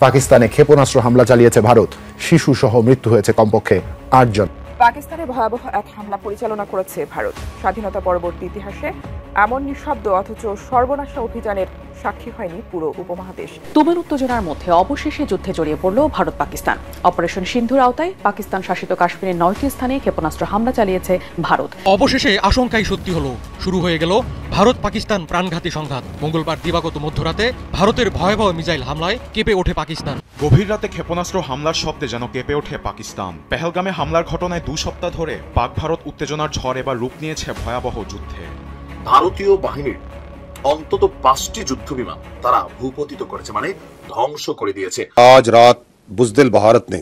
পাকিস্তানে ক্ষেপণাস্ত্র হামলা চালিয়েছে ভারত। শিশু সহ মৃত্যু হয়েছে কমপক্ষে ৮ জন। পাকিস্তানে ভয়াবহ এক হামলা পরিচালনা করেছে ভারত। স্বাধীনতা পরবর্তী ইতিহাসে এমন নিঃশব্দ অথচ সর্বনাশা অভিযানের সাক্ষী হয়নি পুরো উপমহাদেশ। তুমুল উত্তেজনার মধ্যে অবশেষে যুদ্ধে জড়িয়ে পড়ল ভারত পাকিস্তান। অপারেশন সিন্ধুর আওতায় পাকিস্তান শাসিত কাশ্মীরের ৯টি স্থানে ক্ষেপণাস্ত্র হামলা চালিয়েছে ভারত। অবশেষে আশঙ্কাই সত্যি হলো, শুরু হয়ে গেল ভারত পাকিস্তান প্রাণঘাতী সংঘাত। মঙ্গলবার দিবাগত মধ্যরাতে ভারতের ভয়াবহ মিসাইল হামলায় কেঁপে ওঠে পাকিস্তান। গভীর রাতে ক্ষেপণাস্ত্র হামলার শব্দে যেন কেঁপে ওঠে পাকিস্তান। পেহেলগামে হামলার ঘটনায় ২ সপ্তাহ ধরে পাক ভারত উত্তেজনার ঝড় এবার রূপ নিয়েছে ভয়াবহ যুদ্ধে। ভারতীয় বাহিনীর অন্তত 5টি যুদ্ধবিমান তারা ভূপতিত করেছে, মানে ধ্বংস করে দিয়েছে। আজ রাত বুজদিল भारत ने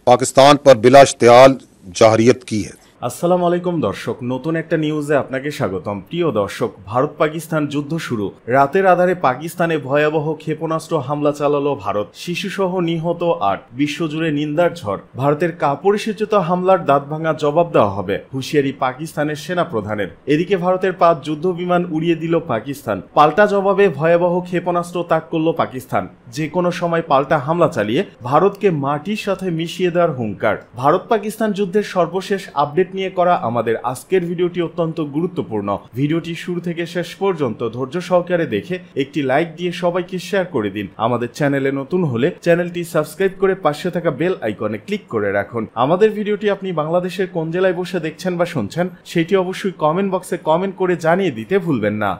पाकिस्तान पर बिला इश्तियाल जाहरियत की है। আসসালামু আলাইকুম দর্শক, নতুন একটা নিউজে আপনাকে স্বাগতম। প্রিয় দর্শক, ভারত পাকিস্তান যুদ্ধ শুরু। রাতের আধারে পাকিস্তানে ভয়াবহ ক্ষেপণাস্ত্র হামলা চালালো ভারত। শিশুসহ নিহত ৮। বিশ্বজুড়ে নিন্দার ঝড়। ভারতের কাপুরুষোচিত হামলার দাঁতভাঙা জবাব দেওয়া হবে, হুঁশিয়ারি পাকিস্তানের সেনা প্রধানের। এদিকে ভারতের ৫ যুদ্ধ বিমান উড়িয়ে দিল পাকিস্তান। পাল্টা জবাবে ভয়াবহ ক্ষেপণাস্ত্র তাক করল পাকিস্তান। যে কোনো সময় পাল্টা হামলা চালিয়ে ভারতকে মাটির সাথে মিশিয়ে দেওয়ার হুঙ্কার। ভারত পাকিস্তান যুদ্ধের সর্বশেষ আপডেট নিয়ে করা আমাদের আজকের ভিডিওটি অত্যন্ত গুরুত্বপূর্ণ। ভিডিওটি শুরু থেকে শেষ পর্যন্ত ধৈর্য সহকারে দেখে একটি লাইক দিয়ে সবাইকে শেয়ার করে দিন। আমাদের চ্যানেলে নতুন হলে চ্যানেলটি সাবস্ক্রাইব করে পাশে থাকা বেল আইকনে ক্লিক করে রাখুন। আমাদের ভিডিওটি আপনি বাংলাদেশের কোন জেলায় বসে দেখছেন বা শুনছেন সেটি অবশ্যই কমেন্ট বক্সে কমেন্ট করে জানিয়ে দিতে ভুলবেন না।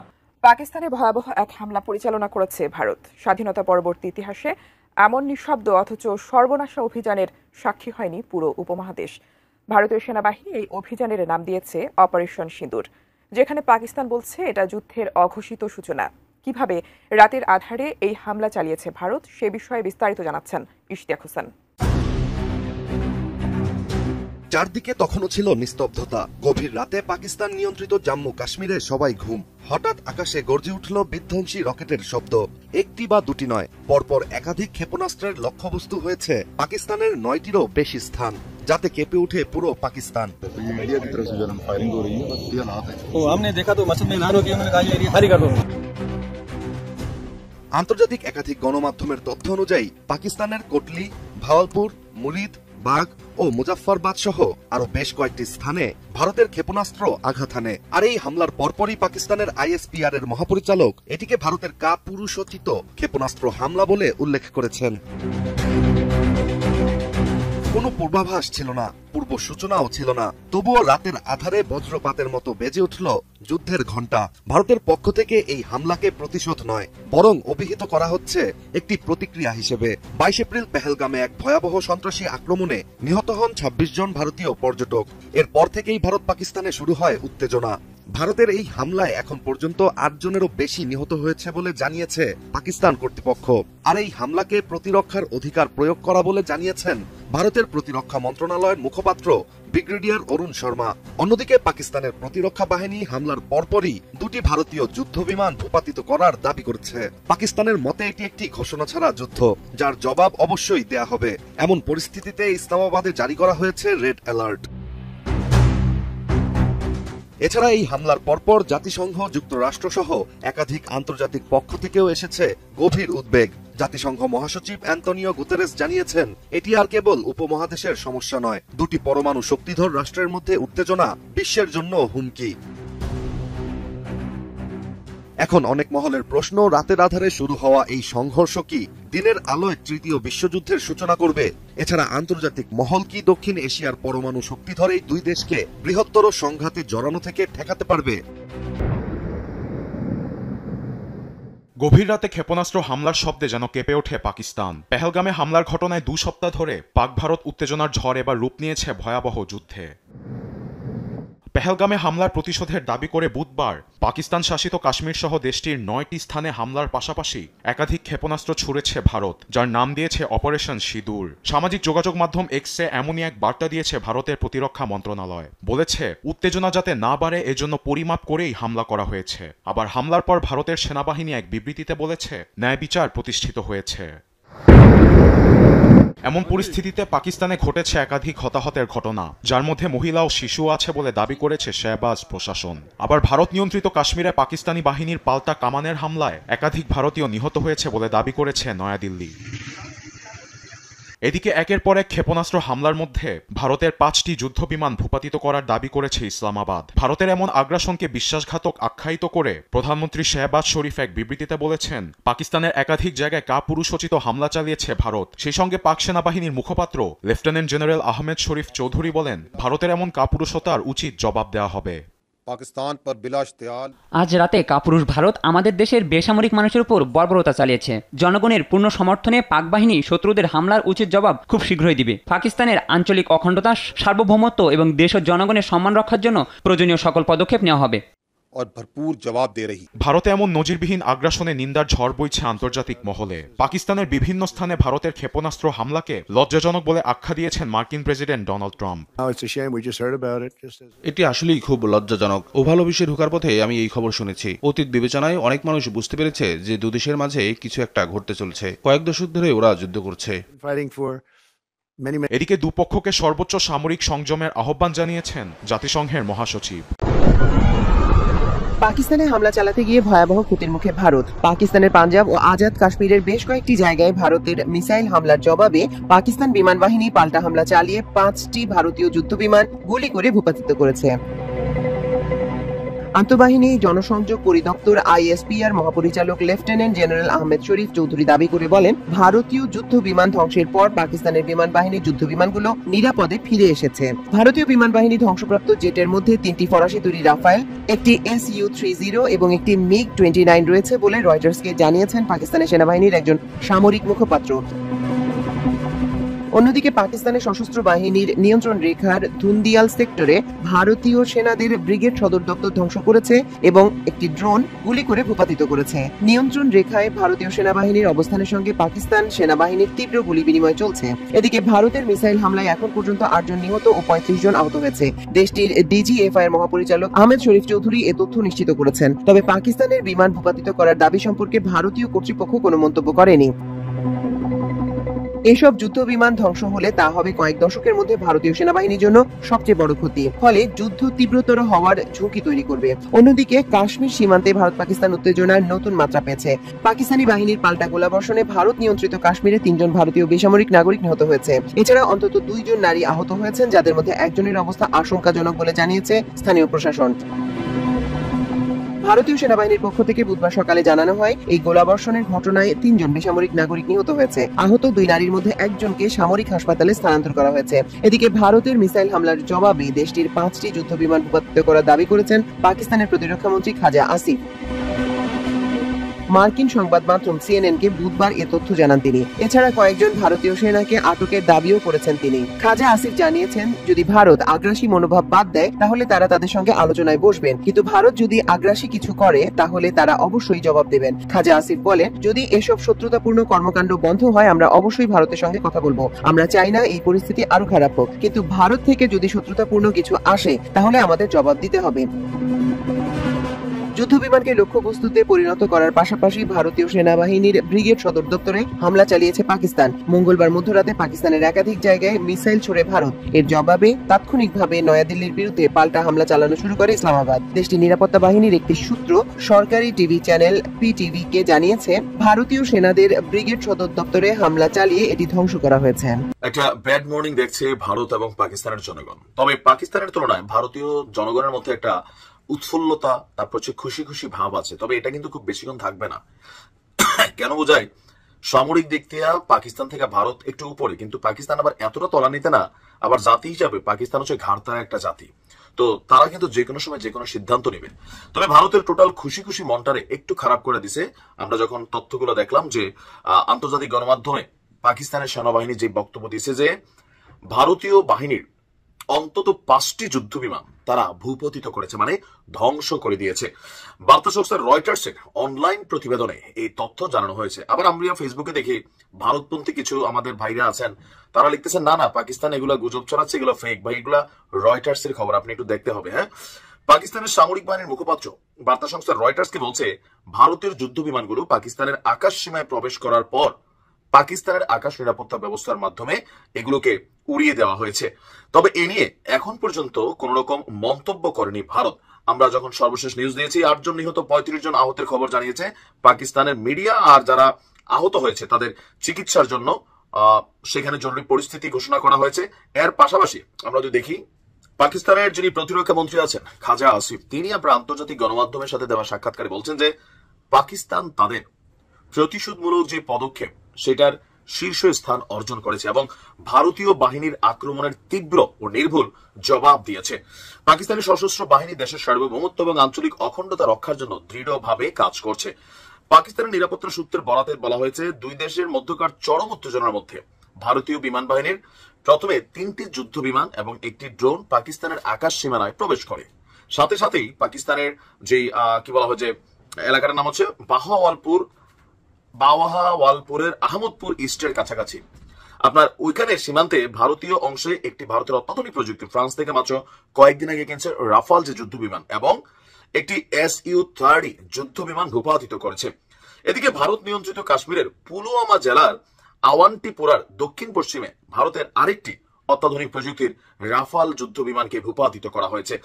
পাকিস্তানে ভয়াবহ এক হামলা পরিচালনা করেছে ভারত। স্বাধীনতা পরবর্তী ইতিহাসে এমন নিঃশব্দ অথচ সর্বনাশা অভিযানের সাক্ষী হয়নি পুরো উপমহাদেশ। ভারতীয় সেনাবাহিনী এই অভিযানের নাম দিয়েছে অপারেশন সিঁদুর, যেখানে পাকিস্তান বলছে এটা যুদ্ধের অঘোষিত সূচনা। কিভাবে রাতের আধারে এই হামলা চালিয়েছে ভারত, সে বিষয়ে বিস্তারিত জানাচ্ছেন ইশতিয়াক হোসেন। চারদিকে তখনও ছিল নিস্তব্ধতা। গভীর রাতে পাকিস্তান নিয়ন্ত্রিত জম্মু কাশ্মীরে সবাই ঘুম। হঠাৎ আকাশে গর্জে উঠল বিধ্বংসী রকেটের শব্দ। একটি বা দুটি নয়, পরপর একাধিক ক্ষেপণাস্ত্রের লক্ষ্যবস্তু হয়েছে পাকিস্তানের ৯টিরও বেশি স্থান, যাতে কেঁপে উঠে পুরো পাকিস্তান। আন্তর্জাতিক একাধিক গণমাধ্যমের তথ্য অনুযায়ী পাকিস্তানের কোটলি, ভাওয়ালপুর, মুরিদ, বাঘ ও মুজাফফরবাদ সহ আরো বেশ কয়েকটি স্থানে ভারতের ক্ষেপণাস্ত্র আঘাত হানে। আর এই হামলার পরপরই পাকিস্তানের ISPR এর মহাপরিচালক এটিকে ভারতের কাপুরুষোচিত ক্ষেপণাস্ত্র হামলা বলে উল্লেখ করেছেন। কোনো পূর্বাভাস ছিল না, পূর্ব সূচনাও ছিল না, তবুও রাতের আধারে বজ্রপাতের মতো বেজে উঠল যুদ্ধের ঘণ্টা। ভারতের পক্ষ থেকে এই হামলাকে প্রতিশোধ নয়, বরং অভিহিত করা হচ্ছে একটি প্রতিক্রিয়া হিসেবে। ২২ এপ্রিল পেহেলগামে এক ভয়াবহ সন্ত্রাসী আক্রমণে নিহত হন ২৬ জন ভারতীয় পর্যটক। এরপর থেকেই ভারত পাকিস্তানে শুরু হয় উত্তেজনা। ভারতের এই হামলায় এখন পর্যন্ত ৮ জনেরও বেশি নিহত হয়েছে বলে জানিয়েছে পাকিস্তান কর্তৃপক্ষ। আর এই হামলাকে প্রতিরক্ষার অধিকার প্রয়োগ করা বলে জানিয়েছেন ভারতের প্রতিরক্ষা মন্ত্রণালয়ের মুখপাত্র ব্রিগেডিয়ার অরুণ শর্মা। অন্যদিকে পাকিস্তানের প্রতিরক্ষা বাহিনী হামলার পরপরই ২টি ভারতীয় যুদ্ধ বিমান ভূপাতিত করার দাবি করেছে। পাকিস্তানের মতে এটি একটি ঘোষণা ছাড়া যুদ্ধ, যার জবাব অবশ্যই দেয়া হবে। এমন পরিস্থিতিতে ইসলামাবাদে জারি করা হয়েছে রেড অ্যালার্ট। এছাড়া এই হামলার পরপর জাতিসংঘ, যুক্তরাষ্ট্র সহ একাধিক আন্তর্জাতিক পক্ষ থেকেও এসেছে গভীর উদ্বেগ। জাতিসংঘ মহাসচিব অ্যান্তনিও গুতেরেস জানিয়েছেন, এটি আর কেবল উপমহাদেশের সমস্যা নয়, ২টি পরমাণু শক্তিধর রাষ্ট্রের মধ্যে উত্তেজনা বিশ্বের জন্য হুমকি। এখন অনেক মহলের প্রশ্ন, রাতের আধারে শুরু হওয়া এই সংঘর্ষ কি দিনের আলোয় তৃতীয় বিশ্বযুদ্ধের সূচনা করবে? এছাড়া আন্তর্জাতিক মহল কি দক্ষিণ এশিয়ার পরমাণু শক্তিধর এই দুই দেশকে বৃহত্তর সংঘাতে জড়ানো থেকে ঠেকাতে পারবে? গভীর রাতে ক্ষেপণাস্ত্র হামলার শব্দে যেন কেঁপে ওঠে পাকিস্তান। পেহেলগামে হামলার ঘটনায় ২ সপ্তাহ ধরে পাক ভারত উত্তেজনার ঝড় এবার রূপ নিয়েছে ভয়াবহ যুদ্ধে। পেহেলগামে হামলার প্রতিশোধের দাবি করে বুধবার পাকিস্তান শাসিত কাশ্মীর সহ দেশটির ৯টি স্থানে হামলার পাশাপাশি একাধিক ক্ষেপণাস্ত্র ছুড়েছে ভারত, যার নাম দিয়েছে অপারেশন সিঁদুর। সামাজিক যোগাযোগ মাধ্যম এক্সে এমনই এক বার্তা দিয়েছে ভারতের প্রতিরক্ষা মন্ত্রণালয়। বলেছে, উত্তেজনা যাতে না বাড়ে এজন্য পরিমাপ করেই হামলা করা হয়েছে। আবার হামলার পর ভারতের সেনাবাহিনী এক বিবৃতিতে বলেছে, ন্যায় বিচার প্রতিষ্ঠিত হয়েছে। এমন পরিস্থিতিতে পাকিস্তানে ঘটেছে একাধিক হতাহতের ঘটনা, যার মধ্যে মহিলা ও শিশু আছে বলে দাবি করেছে শাহবাজ প্রশাসন। আবার ভারত নিয়ন্ত্রিত কাশ্মীরে পাকিস্তানি বাহিনীর পাল্টা কামানের হামলায় একাধিক ভারতীয় নিহত হয়েছে বলে দাবি করেছে নয়াদিল্লি। এদিকে একের পর এক ক্ষেপণাস্ত্র হামলার মধ্যে ভারতের 5টি যুদ্ধবিমান ভূপাতিত করার দাবি করেছে ইসলামাবাদ। ভারতের এমন আগ্রাসনকে বিশ্বাসঘাতক আখ্যায়িত করে প্রধানমন্ত্রী শাহবাজ শরীফ এক বিবৃতিতে বলেছেন, পাকিস্তানের একাধিক জায়গায় কাপুরুষোচিত হামলা চালিয়েছে ভারত। সেই সঙ্গে পাক সেনাবাহিনীর মুখপাত্র লেফটেন্যান্ট জেনারেল আহমেদ শরীফ চৌধুরী বলেন, ভারতের এমন কাপুরুষতার উচিত জবাব দেওয়া হবে। আজ রাতে কাপুরুষ ভারত আমাদের দেশের বেসামরিক মানুষের উপর বর্বরতা চালিয়েছে। জনগণের পূর্ণ সমর্থনে পাক বাহিনী শত্রুদের হামলার উচিত জবাব খুব শীঘ্রই দিবে। পাকিস্তানের আঞ্চলিক অখণ্ডতা, সার্বভৌমত্ব এবং দেশ ও জনগণের সম্মান রক্ষার জন্য প্রয়োজনীয় সকল পদক্ষেপ নেওয়া হবে। ভারতে এমন নজিরবিহীন আগ্রাসনে নিন্দার ঝড় বইছে আন্তর্জাতিক মহলে। পাকিস্তানের বিভিন্ন স্থানে ভারতের ক্ষেপণাস্ত্র হামলাকে লজ্জাজনক বলে আখ্যা দিয়েছেন মার্কিন প্রেসিডেন্ট ডোনাল্ড ট্রাম্প। এটি আসলেই খুব লজ্জাজনক। ওভাল অফিসে ঢোকার পথে আমি এই খবর শুনেছি। অতীত বিবেচনায় অনেক মানুষ বুঝতে পেরেছে যে দুদেশের মাঝে কিছু একটা ঘটতে চলছে। কয়েক দশক ধরে ওরা যুদ্ধ করছে। এদিকে দুপক্ষকে সর্বোচ্চ সামরিক সংযমের আহ্বান জানিয়েছেন জাতিসংঘের মহাসচিব। পাকিস্তানে হামলা চালাতে গিয়ে ভয়াবহ ক্ষতির মুখে ভারত। পাকিস্তানের পাঞ্জাব ও আজাদ কাশ্মীরের বেশ কয়েকটি জায়গায় ভারতের মিসাইল হামলার জবাবে পাকিস্তান বিমান বাহিনী পাল্টা হামলা চালিয়ে 5টি ভারতীয় যুদ্ধবিমান গুলি করে ভূপাতিত করেছে। আন্তঃবাহিনী জনসংযোগ পরিদপ্তর ISPR মহাপরিচালক লেফটেন্যান্ট জেনারেল আহমেদ শরীফ চৌধুরী দাবি করে বলেন, ভারতীয় যুদ্ধ বিমান ধ্বংসের পর পাকিস্তানের বিমান বাহিনীর যুদ্ধ বিমানগুলো নিরাপদে ফিরে এসেছে। ভারতীয় বিমান বাহিনী ধ্বংসপ্রাপ্ত জেটের মধ্যে 3টি ফরাসি তৈরি রাফায়েল, একটি SU-30 এবং একটি MiG-29 রয়েছে বলে রয়টার্সকে জানিয়েছেন পাকিস্তানের সেনাবাহিনীর একজন সামরিক মুখপাত্র। অন্যদিকে পাকিস্তানের সশস্ত্র বাহিনীর নিয়ন্ত্রণ রেখার ধুন্দিয়াল সেক্টরে ভারতীয় সেনাদের ব্রিগেড সদর দপ্তর ধ্বংস করেছে এবং একটি ড্রোন গুলি করে ভূপাতিত করেছে। নিয়ন্ত্রণ রেখায় ভারতীয় সেনাবাহিনীর অবস্থানের সঙ্গে পাকিস্তান সেনাবাহিনীর তীব্র গুলি বিনিময় চলছে। এদিকে ভারতের মিসাইল হামলায় এখন পর্যন্ত 8 জন নিহত ও 35 জন আহত হয়েছে। দেশটির DGFI এর মহাপরিচালক আহমেদ শরীফ চৌধুরী এ তথ্য নিশ্চিত করেছেন। তবে পাকিস্তানের বিমান ভূপাতিত করার দাবি সম্পর্কে ভারতীয় কর্তৃপক্ষ কোনো মন্তব্য করেনি। এসব যুদ্ধ বিমান ধ্বংস হলে তা হবে কয়েক দশকের মধ্যে ভারতীয় সেনাবাহিনীর জন্য সবচেয়ে বড় ক্ষতি, ফলে যুদ্ধ তীব্রতর হওয়ার ঝুঁকি তৈরি করবে। অন্যদিকে কাশ্মীর সীমান্তে ভারত পাকিস্তান উত্তেজনার নতুন মাত্রা পেয়েছে। পাকিস্তানি বাহিনীর পাল্টা গোলাবর্ষণে ভারত নিয়ন্ত্রিত কাশ্মীরে 3 জন ভারতীয় বেসামরিক নাগরিক নিহত হয়েছে। এছাড়া অন্তত 2 জন নারী আহত হয়েছেন, যাদের মধ্যে একজনের অবস্থা আশঙ্কাজনক বলে জানিয়েছে স্থানীয় প্রশাসন। ভারতীয় সেনাবাহিনীর পক্ষ থেকে বুধবার সকালে জানানো হয়, এই গোলাবর্ষণের ঘটনায় 3 জন বেসামরিক নাগরিক নিহত হয়েছে। আহত 2 নারীর মধ্যে একজনকে সামরিক হাসপাতালে স্থানান্তর করা হয়েছে। এদিকে ভারতের মিসাইল হামলার জবাবে দেশটির 5টি যুদ্ধবিমান ভূপাতিত করার দাবি করেছেন পাকিস্তানের প্রতিরক্ষা মন্ত্রী খাজা আসিফ। মার্কিন সংবাদ মাধ্যম CNN-কে বুধবার এ তথ্য জানান তিনি। এছাড়া কয়েকজন ভারতীয় সেনাকে আটকের দাবিও করেছেন তিনি। খাজা আসিফ জানিয়েছেন, যদি ভারত আগ্রাসী মনোভাব বাদ দেয় তাহলে তারা তাদের সঙ্গে আলোচনায় বসবেন, কিন্তু ভারত যদি আগ্রাসী কিছু করে তাহলে তারা অবশ্যই জবাব দেবেন। খাজা আসিফ বলেন, যদি এসব শত্রুতাপূর্ণ কর্মকাণ্ড বন্ধ হয় আমরা অবশ্যই ভারতের সঙ্গে কথা বলবো। আমরা চাই না এই পরিস্থিতি আরো খারাপ হোক, কিন্তু ভারত থেকে যদি শত্রুতাপূর্ণ কিছু আসে তাহলে আমাদের জবাব দিতে হবে। যুদ্ধবিমানকে লক্ষ্যবস্তুতে পরিণত করার পাশাপাশি ভারতীয় সেনাবাহিনীর ব্রিগেড সদর দপ্তরে হামলা চালিয়েছে পাকিস্তান। মঙ্গলবার মধ্যরাতে পাকিস্তানের একাধিক জায়গায় মিসাইল ছোড়ে ভারত। এর জবাবে তাৎক্ষণিকভাবে নয়াদিল্লির বিরুদ্ধে পাল্টা হামলা চালানো শুরু করে ইসলামাবাদ। দেশটির নিরাপত্তা বাহিনীর একটি সূত্র সরকারি টিভি চ্যানেল PTV-কে জানিয়েছে, ভারতীয় সেনাদের ব্রিগেড সদর দপ্তরে হামলা চালিয়ে এটি ধ্বংস করা হয়েছে। একটা ব্যাড মর্নিং দেখছে ভারত এবং পাকিস্তানের জনগণ। তবে পাকিস্তানের তুলনায় ভারতীয় জনগণের মধ্যে একটা উৎফুল্লতা, তারপর হচ্ছে খুশি খুশি ভাব আছে। তবে এটা কিন্তু খুব বেশিক্ষণ থাকবে না। কেন বোঝায়, সামরিক দিক থেকে পাকিস্তান থেকে ভারত একটু উপরে, কিন্তু পাকিস্তান আবার এতটা তলানিতে না। আবার জাতি হিসাবে পাকিস্তান হচ্ছে ঘাড়তারা একটা জাতি, তো তারা কিন্তু যে কোনো সময় যে কোনো সিদ্ধান্ত নেবে। তবে ভারতের টোটাল খুশি খুশি মনটারে একটু খারাপ করে দিছে আমরা যখন তথ্যগুলো দেখলাম যে আন্তর্জাতিক গণমাধ্যমে পাকিস্তানের সেনাবাহিনী যে বক্তব্য দিয়েছে যে ভারতীয় বাহিনীর অন্তত 5টি যুদ্ধবিমান তারা ভূপতিত করেছে, মানে ধ্বংস করে দিয়েছে। বার্তা সংস্থা রয়টার্সের অনলাইন প্রতিবেদনে এই তথ্য জানানো হয়েছে। আবার আমরা ফেসবুকে দেখি ভারতপন্থী কিছু আমাদের ভাইরা আছেন, তারা লিখতেছেন না পাকিস্তান এগুলা গুজব ছড়াচ্ছে, এগুলো ফেক ভাই, এগুলা রয়টার্সের খবর, আপনি একটু দেখতে হবে। হ্যাঁ, পাকিস্তানের সামরিক বাহিনীর মুখপাত্র বার্তা সংস্থা রয়টার্সকে বলছে, ভারতের যুদ্ধ বিমানগুলো পাকিস্তানের আকাশ সীমায় প্রবেশ করার পর পাকিস্তানের আকাশ নিরাপত্তা ব্যবস্থার মাধ্যমে এগুলোকে উড়িয়ে দেওয়া হয়েছে। তবে এ নিয়ে এখন পর্যন্ত কোন রকম মন্তব্য করেনি ভারত। আমরা যখন সর্বশেষ নিউজ দিয়েছি 8 জন নিহত 35 জন আহতের খবর জানিয়েছে পাকিস্তানের মিডিয়া, আর যারা আহত হয়েছে তাদের চিকিৎসার জন্য সেখানে জরুরি পরিস্থিতি ঘোষণা করা হয়েছে। এর পাশাপাশি আমরা যদি দেখি পাকিস্তানের যিনি প্রতিরক্ষা মন্ত্রী আছেন খাজা আসিফ, তিনি আপনার আন্তর্জাতিক গণমাধ্যমের সাথে দেওয়া সাক্ষাৎকারে বলছেন যে পাকিস্তান তাদের প্রতিশোধমূলক যে পদক্ষেপ সেটার শীর্ষ স্থান অর্জন করেছে এবং ভারতীয় বাহিনীর আক্রমণের তীব্র ও নির্ভুল জবাব দিয়েছে। পাকিস্তানি সশস্ত্র বাহিনী দেশের সার্বভৌমত্ব এবং আঞ্চলিক অখণ্ডতা রক্ষার জন্য দৃঢ়ভাবে কাজ করছে। পাকিস্তানের নিরাপত্তা সূত্রের বরাতে বলা হয়েছে, দুই দেশের মধ্যকার চরম উত্তেজনার মধ্যে ভারতীয় বিমান বাহিনীর প্রথমে 3টি যুদ্ধ বিমান এবং একটি ড্রোন পাকিস্তানের আকাশ সীমানায় প্রবেশ করে। সাথে সাথেই পাকিস্তানের যে কি বলা হয় যে এলাকার নাম হচ্ছে বাওয়াহাওয়ালপুরের আহমদপুর ইস্টের কাছাকাছি আপনার ওইখানে সীমান্তে ভারতীয় অংশে একটি ভারতের অত্যাধুনিক প্রযুক্তি ফ্রান্স থেকে মাত্র কয়েকদিন আগে কিনছে রাফাল যে যুদ্ধ বিমান এবং একটি Su-30 যুদ্ধ বিমান ভূপাতিত করেছে। এদিকে ভারত নিয়ন্ত্রিত কাশ্মীরের পুলওয়ামা জেলার আওয়ান্তিপুরার দক্ষিণ পশ্চিমে ভারতের আরেকটি অত্যাধুনিক প্রযুক্তির রাফাল যুদ্ধ বিমানকে ভূপাতিত করা হয়েছে।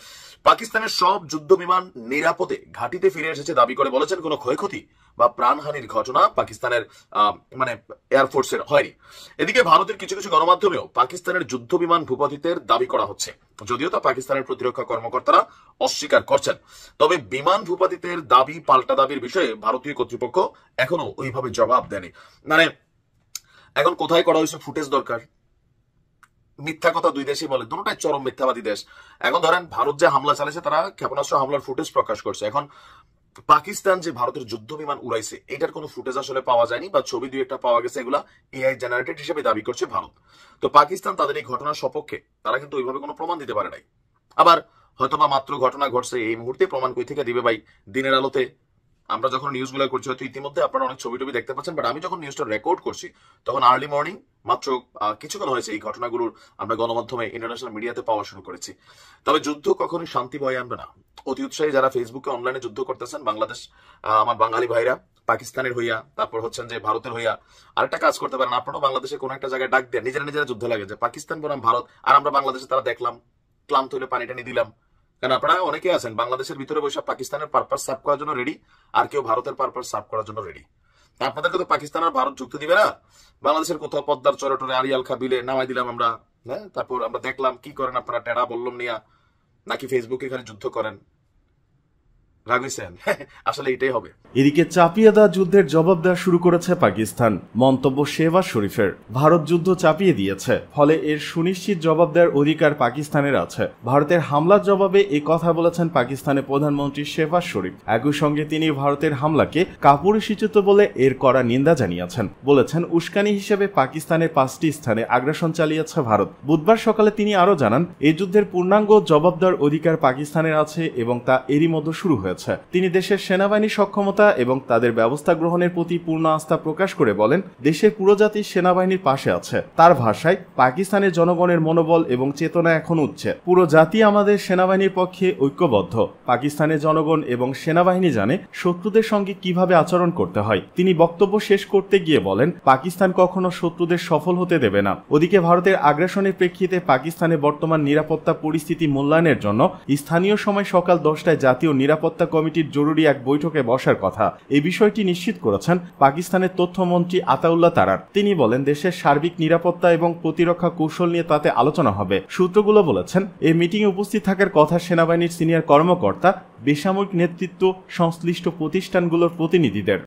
পাকিস্তানের সব যুদ্ধ বিমান নিরাপদে ঘাঁটিতে ফিরে এসেছে দাবি করে বলেছেন কোনো ক্ষয়ক্ষতি বা প্রাণহানির ঘটনা পাকিস্তানের এয়ারফোর্সের হয়নি। এদিকে ভারতের কিছু কিছু গণমাধ্যমেও পাকিস্তানের যুদ্ধ বিমান ভূপাতিতের দাবি করা হচ্ছে, যদিও তা পাকিস্তানের প্রতিরক্ষা কর্মকর্তারা অস্বীকার করছেন। তবে বিমান ভূপাতিতের দাবি পাল্টা দাবির বিষয়ে ভারতীয় কর্তৃপক্ষ এখনো ওইভাবে জবাব দেয়নি। এখন কোথায় করা হয়েছে ফুটেজ দরকার, মিথ্যা কথা দুই দেশই বলে, দুটোটাই চরম মিথ্যাবাদী দেশ। এখন ধরেন ভারত যে হামলা চালিয়েছে তারা ক্ষেপণাস্ত্র হামলার ফুটেজ প্রকাশ করছে, এখন পাকিস্তান যে ভারতের যুদ্ধ বিমান উড়াইছে এটার কোনো ফুটেজ আসলে পাওয়া যায়নি বা ছবি দুই একটা পাওয়া গেছে, এগুলা AI জেনারেটেড হিসেবে দাবি করছে ভারত। তো পাকিস্তান তাদের এই ঘটনার সপক্ষে, তারা কিন্তু ওইভাবে কোনো প্রমাণ দিতে পারে নাই। আবার হয়তোবা মাত্র ঘটনা ঘটছে, এই মুহূর্তে প্রমাণ কই থেকে দিবে ভাই? দিনের আলোতে আমরা যখন নিউজগুলো করছি হয়তো ইতিমধ্যে আপনারা অনেক ছবি টবি দেখতে পাচ্ছেন, বাট আমি যখন নিউজটা রেকর্ড করছি তখন আর্লি মর্নিং মাত্র কিছুক্ষণ হয়েছে এই ঘটনাগুলোর আমরা গণমাধ্যমে ইন্টারন্যাশনাল মিডিয়াতে পাওয়া শুরু করেছি। তবে যুদ্ধ কখনোই শান্তি বয়ে আনবে না। অতি উৎসাহী যারা ফেসবুকে অনলাইনে যুদ্ধ করতেছেন বাংলাদেশ, আমার বাঙালি ভাইরা পাকিস্তানের হইয়া, তারপর হচ্ছেন যে ভারতের হইয়া আরেকটা কাজ করতে পারেন, আপনারাও বাংলাদেশে কোনো একটা জায়গায় ডাক দেন, নিজেরা যুদ্ধ লাগে যে পাকিস্তান বনাম ভারত, আর আমরা বাংলাদেশে তারা দেখলাম ক্লান্ত হইলে পানি টানি দিলাম। কারণ আপনারা অনেকে আছেন বাংলাদেশের ভিতরে বসে পাকিস্তানের পারপাস সার্ভ করার জন্য রেডি, আর কেউ ভারতের পারপাস সার্ভ করার জন্য রেডি। আপনাদেরকে তো পাকিস্তান আর ভারত যুক্তি দিবে না। বাংলাদেশের কোথাও পদ্মার চরটরে আরিয়াল খাবিলে নামাই দিলাম আমরা, হ্যাঁ, তারপর আমরা দেখলাম কি করেন আপনারা, টেরা বললাম নিয়া নাকি ফেসবুকে খালি যুদ্ধ করেন, রাগিছেন, আসলে এটাই হবে। এদিকে চাপিয়ে দেওয়া যুদ্ধের জবাব দেওয়া শুরু করেছে পাকিস্তান। মন্তব্য শেহবাজ শরীফের, ভারত যুদ্ধ চাপিয়ে দিয়েছে, ফলে এর সুনিশ্চিত জবাব দেওয়ার অধিকার পাকিস্তানের আছে। ভারতের হামলার জবাবে এই কথা বলেছেন পাকিস্তানের প্রধানমন্ত্রী শেহবাজ শরীফ। একই সঙ্গে তিনি ভারতের হামলাকে কাপুরুষোচিত বলে এর কড়া নিন্দা জানিয়েছেন। বলেছেন উস্কানি হিসেবে পাকিস্তানের 5টি স্থানে আগ্রাসন চালিয়েছে ভারত। বুধবার সকালে তিনি আরো জানান, এই যুদ্ধের পূর্ণাঙ্গ জবাব দেওয়ার অধিকার পাকিস্তানের আছে এবং তা এরই মধ্যে শুরু হয়েছে। তিনি দেশের সেনাবাহিনীর সক্ষমতা এবং তাদের ব্যবস্থা গ্রহণের প্রতি পূর্ণ আস্থা প্রকাশ করে বলেন, দেশের পুরো জাতি সেনাবাহিনীর পাশে আছে। তার ভাষায়, পাকিস্তানের জনগণের মনোবল এবং চেতনা এখন উঠছে। পুরো জাতি আমাদের সেনাবাহিনীর পক্ষে ঐক্যবদ্ধ। পাকিস্তানের জনগণ এবং সেনাবাহিনী জানে শত্রুদের সঙ্গে কিভাবে আচরণ করতে হয়। তিনি বক্তব্য শেষ করতে গিয়ে বলেন, পাকিস্তান কখনো শত্রুদের সফল হতে দেবে না। ওদিকে ভারতের আগ্রাসনের প্রেক্ষিতে পাকিস্তানের বর্তমান নিরাপত্তা পরিস্থিতি মূল্যায়নের জন্য স্থানীয় সময় সকাল 10টায় জাতীয় নিরাপত্তা কমিটির জরুরি এক বৈঠকে বসার কথা। এই বিষয়টি নিশ্চিত করেছেন পাকিস্তানের তথ্যমন্ত্রী আতাউল্লাহ তারার। তিনি বলেন, দেশের সার্বিক নিরাপত্তা এবং প্রতিরক্ষা কৌশল নিয়ে তাতে আলোচনা হবে। সূত্রগুলো বলেছেন, এই মিটিংয়ে উপস্থিত থাকার কথা সেনাবাহিনীর সিনিয়র কর্মকর্তা, বেসামরিক নেতৃত্ব, সংশ্লিষ্ট প্রতিষ্ঠানগুলোর প্রতিনিধিদের।